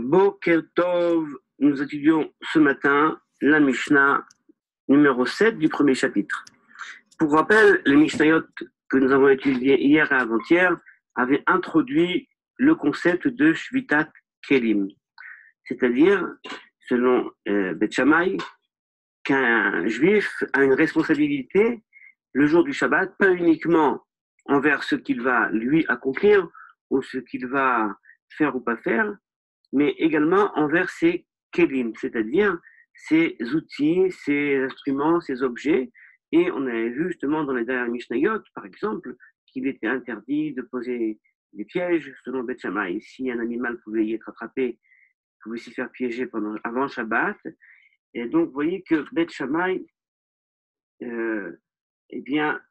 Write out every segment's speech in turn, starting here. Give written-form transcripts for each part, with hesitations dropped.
Boker Tov, nous étudions ce matin la Mishnah numéro 7 du premier chapitre. Pour rappel, les Mishnayot que nous avons étudiés hier et avant-hier avaient introduit le concept de Shvitat Kelim, c'est-à-dire, selon Bet Shammai, qu'un juif a une responsabilité le jour du Shabbat, pas uniquement envers ce qu'il va lui accomplir ou ce qu'il va faire ou pas faire, mais également envers ses kelim, c'est-à-dire ses outils, ses instruments, ses objets. Et on avait vu justement dans les dernières Mishnayot, par exemple, qu'il était interdit de poser des pièges selon Bet Shammai. Si un animal pouvait y être attrapé, il pouvait s'y faire piéger avant Shabbat. Et donc, vous voyez que Bet Shammai eh bien,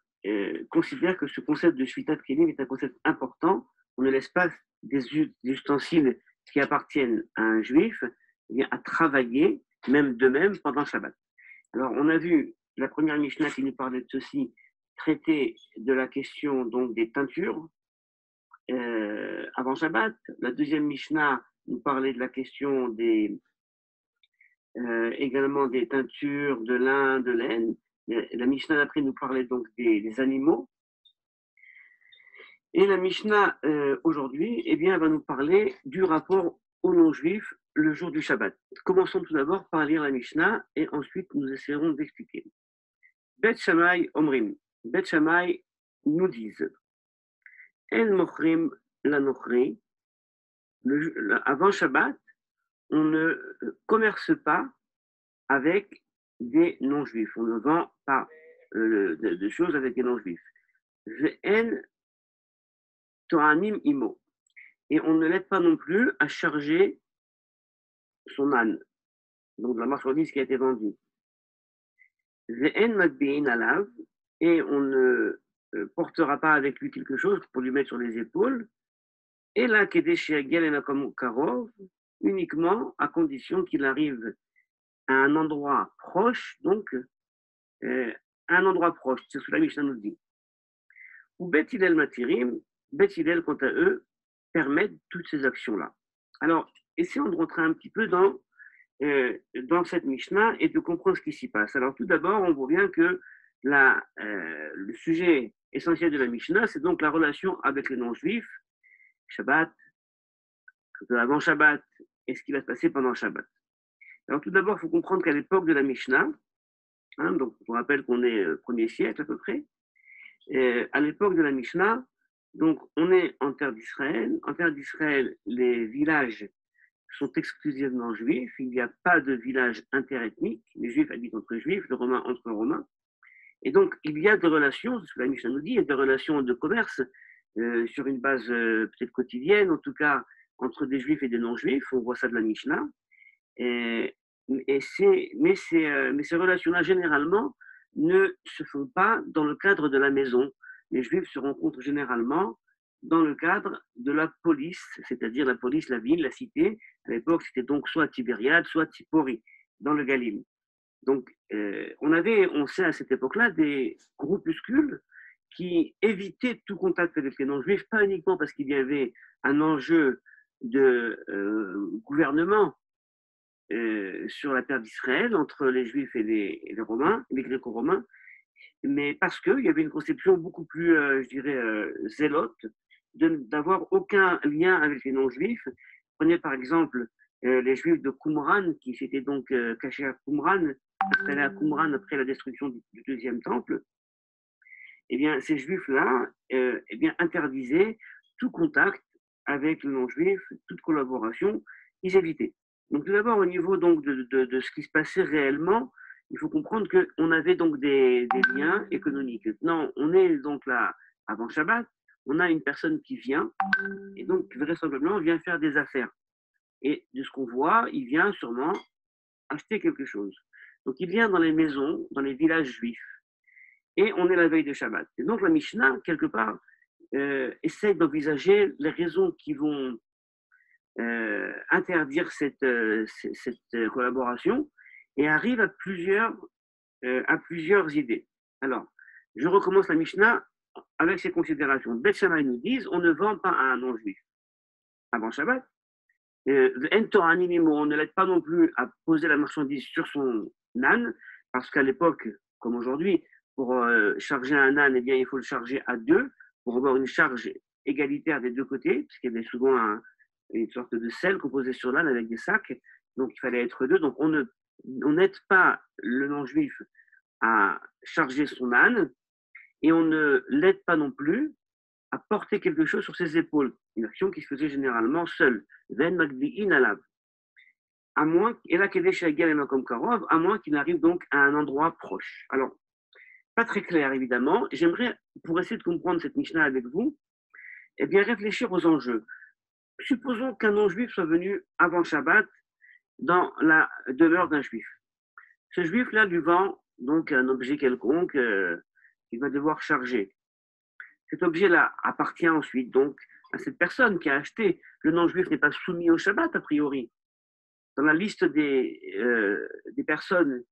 considère que ce concept de Shvitat Kelim est un concept important. On ne laisse pas des ustensiles qui appartiennent à un juif eh bien, à travailler, même d'eux-mêmes, pendant Shabbat. Alors, on a vu la première Mishnah qui nous parlait de ceci, traiter de la question donc des teintures avant Shabbat. La deuxième Mishnah nous parlait de la question également des teintures de lin, de laine. La Mishnah d'après nous parlait donc des animaux. Et la Mishnah aujourd'hui eh bien, va nous parler du rapport aux non-juifs le jour du Shabbat. Commençons tout d'abord par lire la Mishnah et ensuite nous essaierons d'expliquer. Bet Shammai Omrim. Bet Shammai nous disent En Mochrim la Nochri. Avant Shabbat, on ne commerce pas avec des non-juifs. On ne vend pas de choses avec des non-juifs. Ve'en to'anim imo. Et on ne l'aide pas non plus à charger son âne, donc la marchandise qui a été vendue. Ve'en matbi'in alav. Et on ne portera pas avec lui quelque chose pour lui mettre sur les épaules. Et là, kedesh yagel enakom karov, uniquement à condition qu'il arrive à un endroit proche, donc un endroit proche, c'est ce que la Mishnah nous dit. Ou Bet Hillel Matirim, Bet Hillel, quant à eux, permettent toutes ces actions-là. Alors, essayons de rentrer un petit peu dans cette Mishnah et de comprendre ce qui s'y passe. Alors, tout d'abord, on voit bien que le sujet essentiel de la Mishnah, c'est donc la relation avec les non-juifs, Shabbat, avant Shabbat, et ce qui va se passer pendant Shabbat. Alors, tout d'abord, il faut comprendre qu'à l'époque de la Mishnah, donc on rappelle qu'on est au 1er siècle à peu près, à l'époque de la Mishnah, donc on est en terre d'Israël. En terre d'Israël, les villages sont exclusivement juifs. Il n'y a pas de village interethnique. Les juifs habitent entre juifs, les romains entre romains. Et donc, il y a des relations, c'est ce que la Mishnah nous dit, il y a des relations de commerce sur une base peut-être quotidienne, en tout cas entre des juifs et des non-juifs. On voit ça de la Mishnah. Mais ces relations-là, généralement, ne se font pas dans le cadre de la maison. Les Juifs se rencontrent généralement dans le cadre de la police, c'est-à-dire la police, la ville, la cité. À l'époque, c'était donc soit Tibériade, soit Tipori, dans le Galil. Donc, on sait à cette époque-là des groupuscules qui évitaient tout contact avec les non-juifs, pas uniquement parce qu'il y avait un enjeu de gouvernement sur la terre d'Israël entre les Juifs et les Romains, les Gréco-Romains, mais parce qu'il y avait une conception beaucoup plus, je dirais, zélote, d'avoir aucun lien avec les non-Juifs. Prenez par exemple les Juifs de Qumran, qui s'étaient donc cachés à Qumran, installés à Qumran après la destruction du deuxième temple. Eh bien, ces Juifs-là eh bien, interdisaient tout contact avec le non-Juif, toute collaboration, ils évitaient. Donc, tout d'abord, au niveau donc, de ce qui se passait réellement, il faut comprendre qu'on avait donc des liens économiques. Maintenant, on est donc là avant Shabbat, on a une personne qui vient, et donc vraisemblablement vient faire des affaires. Et de ce qu'on voit, il vient sûrement acheter quelque chose. Donc, il vient dans les maisons, dans les villages juifs, et on est la veille de Shabbat. Et donc, la Mishnah, quelque part, essaye d'envisager les raisons qui vont interdire cette collaboration et arrive à plusieurs idées. Alors, je recommence la Mishnah avec ces considérations. Bet Shammai nous disent on ne vend pas à un non-juif avant Shabbat, On ne l'aide pas non plus à poser la marchandise sur son âne, parce qu'à l'époque, comme aujourd'hui, pour charger un âne, eh bien, il faut le charger à deux, pour avoir une charge égalitaire des deux côtés, parce qu'il y avait souvent une sorte de selle qu'on posait sur l'âne avec des sacs, donc il fallait être deux. Donc on n'aide pas le non-juif à charger son âne, et on ne l'aide pas non plus à porter quelque chose sur ses épaules, une action qui se faisait généralement seule. Ven magdi'in alav. À moins, et là, comme Karov, à moins qu'il arrive donc à un endroit proche. Alors, pas très clair, évidemment. J'aimerais, pour essayer de comprendre cette Mishnah avec vous, eh bien, réfléchir aux enjeux. Supposons qu'un non-juif soit venu avant Shabbat dans la demeure d'un juif. Ce juif-là lui vend donc un objet quelconque qu'il va devoir charger. Cet objet-là appartient ensuite donc à cette personne qui a acheté. Le non-juif n'est pas soumis au Shabbat, a priori. Dans la liste des personnes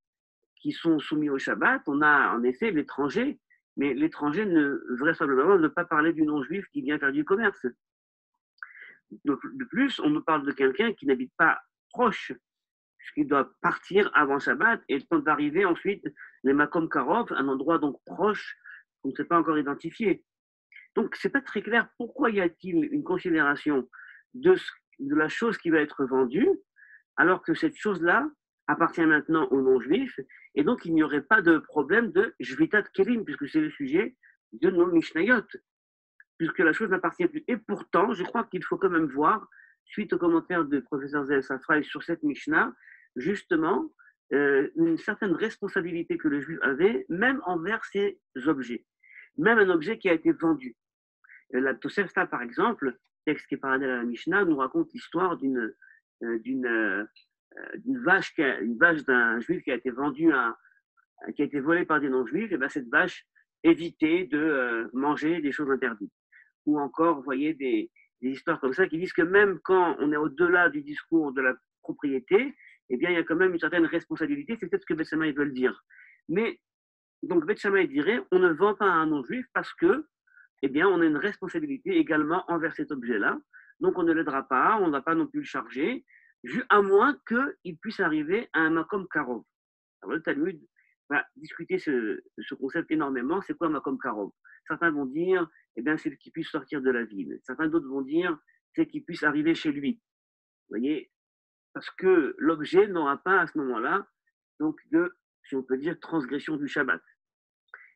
qui sont soumises au Shabbat, on a en effet l'étranger, mais l'étranger ne vraisemblablement ne pas parler du non-juif qui vient faire du commerce. De plus, on nous parle de quelqu'un qui n'habite pas proche, puisqu'il doit partir avant Shabbat et le temps d'arriver ensuite, les Makom Karov, un endroit donc proche qu'on ne sait pas encore identifié. Donc, ce n'est pas très clair pourquoi y a-t-il une considération de la chose qui va être vendue, alors que cette chose-là appartient maintenant aux non-juifs, et donc il n'y aurait pas de problème de Jvitat Kelim, puisque c'est le sujet de nos Mishnayot, puisque la chose n'appartient plus. Et pourtant, je crois qu'il faut quand même voir, suite au commentaire du professeur Zéel Safraï sur cette Mishnah, justement, une certaine responsabilité que le juif avait, même envers ses objets, même un objet qui a été vendu. La Tosefta, par exemple, texte qui est parallèle à la Mishnah, nous raconte l'histoire d'une vache d'un juif qui a été vendue, qui a été volée par des non-juifs. Et bien cette vache évitait de manger des choses interdites. Ou encore, vous voyez, des histoires comme ça qui disent que même quand on est au-delà du discours de la propriété, eh bien, il y a quand même une certaine responsabilité. C'est peut-être ce que Beth Shammai veut le dire. Mais, donc, Beth Shammai dirait, on ne vend pas à un non-juif parce que eh bien, on a une responsabilité également envers cet objet-là. Donc, on ne l'aidera pas, on ne va pas non plus le charger, à moins qu'il puisse arriver à un makom karov. Alors, le Talmud va discuter ce concept énormément. C'est quoi un makom karov? Certains vont dire, eh bien, c'est qu'il puisse sortir de la ville. Certains d'autres vont dire, c'est qu'il puisse arriver chez lui. Vous voyez, parce que l'objet n'aura pas à ce moment-là, donc, si on peut dire, transgression du Shabbat.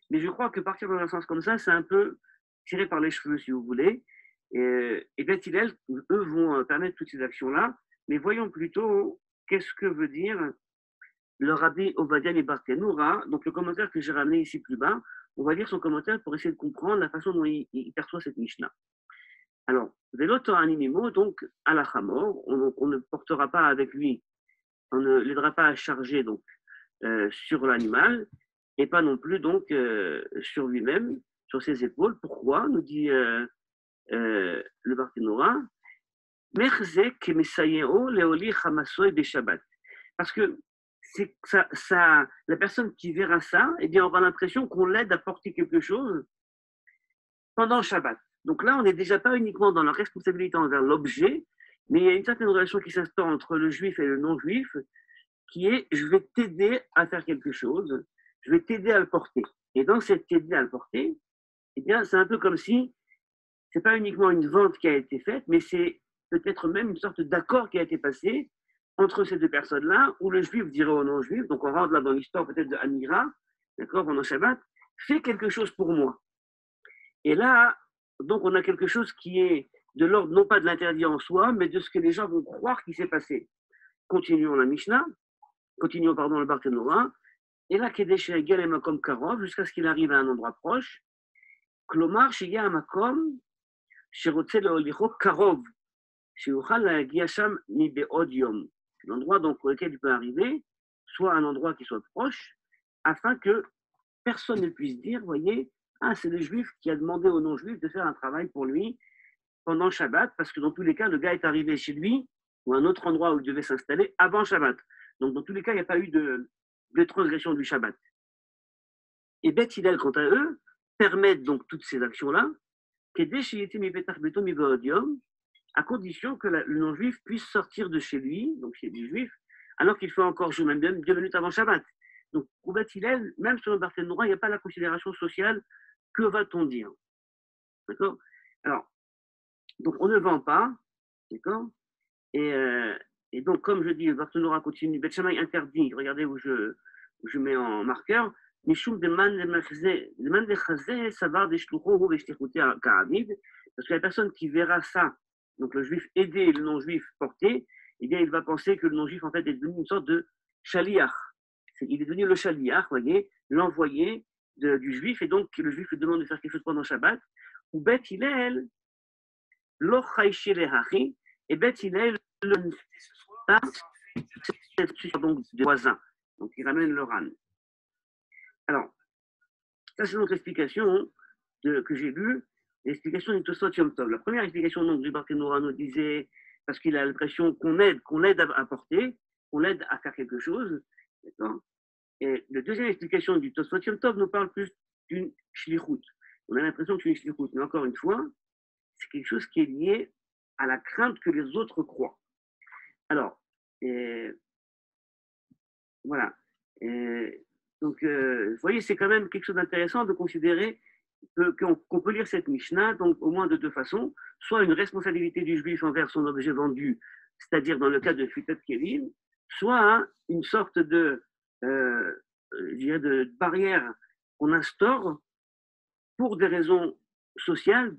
Mais je crois que partir dans un sens comme ça, c'est un peu tiré par les cheveux, si vous voulez. Et Beth Hillel, eux, vont permettre toutes ces actions-là. Mais voyons plutôt qu'est-ce que veut dire le rabbi Ovadia Barthénoura. Donc, le commentaire que j'ai ramené ici plus bas, on va lire son commentaire pour essayer de comprendre la façon dont il perçoit cette Mishnah. Alors, Veloto animimo, donc, à la Hamor, on ne portera pas avec lui, on ne l'aidera pas à charger donc, sur l'animal, et pas non plus donc sur lui-même, sur ses épaules. Pourquoi nous dit le Barthénoura, parce que la personne qui verra ça, eh bien, aura l'impression qu'on l'aide à porter quelque chose pendant Shabbat. Donc là, on n'est déjà pas uniquement dans la responsabilité envers l'objet, mais il y a une certaine relation qui s'instaure entre le juif et le non-juif, qui est je vais t'aider à faire quelque chose, je vais t'aider à le porter. Et dans cette aider à le porter, eh bien, c'est un peu comme si c'est pas uniquement une vente qui a été faite, mais c'est peut-être même une sorte d'accord qui a été passé entre ces deux personnes-là, où le juif dirait au non-juif, donc on rentre là dans l'histoire peut-être de Amira, d'accord, pendant Shabbat, fais quelque chose pour moi. Et là, donc on a quelque chose qui est de l'ordre non pas de l'interdit en soi, mais de ce que les gens vont croire qui s'est passé. Continuons la Mishnah, continuons pardon le Barthénoura, et là, Kedesh Egel et Makom Karov, jusqu'à ce qu'il arrive à un endroit proche, Klomar, Shia Makom, Shirotze Leolicho Karov, Shiuchal Lagia Sham Mibeod Yom. L'endroit donc pour lequel il peut arriver, soit un endroit qui soit proche, afin que personne ne puisse dire, voyez, ah, c'est le juif qui a demandé au non-juif de faire un travail pour lui pendant Shabbat, parce que dans tous les cas, le gars est arrivé chez lui ou à un autre endroit où il devait s'installer avant Shabbat. Donc dans tous les cas, il n'y a pas eu de transgression du Shabbat. Et Beth Hillel, quant à eux, permettent donc toutes ces actions-là, à condition que le non-juif puisse sortir de chez lui, donc chez les juifs, alors qu'il fait encore jour, même 2 minutes avant Shabbat. Donc, pour Beth Hillel, même selon Barthénois, il n'y a pas la considération sociale. Que va-t-on dire? D'accord? Alors, donc on ne vend pas, d'accord? Et donc, comme je dis, Barthénois continue, Beth Shammai interdit, regardez où je mets en marqueur, Mishum de man de chazé, savar de shlucho ou veshtichuté ka'amid, parce que la personne qui verra ça, donc le juif aider le non-juif porter, eh bien, il va penser que le non-juif, en fait, est devenu une sorte de shaliach. Il est devenu le shaliach, voyez, l'envoyé du juif, et donc le juif lui demande de faire quelque chose pendant Shabbat, ou Beth Hillel, lo chayché lehachi, et Beth Hillel, donc des voisins. Donc, il ramène le ran. Alors, ça, c'est notre explication que j'ai lue, l'explication du Tosfot Yom Tov. La première explication donc, du Barthénois nous disait, parce qu'il a l'impression qu'on l'aide à porter, qu'on l'aide à faire quelque chose. D'accord. Et la deuxième explication du Tosfot Yom Tov nous parle plus d'une shlichut. On a l'impression que c'est une shlichut, mais encore une fois, c'est quelque chose qui est lié à la crainte que les autres croient. Alors, voilà. Donc, vous voyez, c'est quand même quelque chose d'intéressant de considérer qu'on peut lire cette Mishnah donc, au moins de deux façons. Soit une responsabilité du juif envers son objet vendu, c'est-à-dire dans le cas de Futet Kevin, soit une sorte de barrière qu'on instaure pour des raisons sociales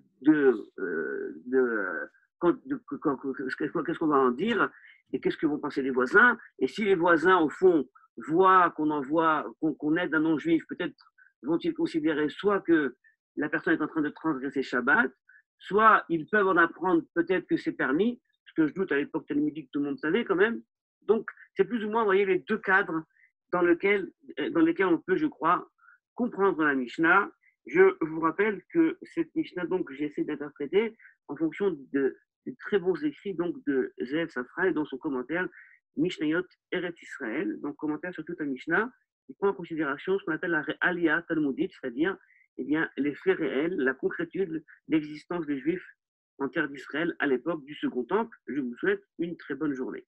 qu'est-ce qu'on va en dire et qu'est-ce que vont penser les voisins. Et si les voisins, au fond, voient qu'on aide un non-juif, peut-être vont-ils considérer soit que la personne est en train de transgresser Shabbat, soit ils peuvent en apprendre peut-être que c'est permis, ce que je doute à l'époque talmudique, tout le monde savait quand même. Donc, c'est plus ou moins, vous voyez, les deux cadres dans lesquels on peut, je crois, comprendre la Mishnah. Je vous rappelle que cette Mishnah, donc, j'essaie d'interpréter en fonction des très bons écrits donc, de Zev Safra et dans son commentaire Mishnayot Eretz Israël, donc commentaire sur toute la Mishnah, il prend en considération ce qu'on appelle la Aliyah Talmudite, c'est-à-dire eh bien, les faits réels, la concrétude, l'existence des Juifs en terre d'Israël à l'époque du Second Temple. Je vous souhaite une très bonne journée.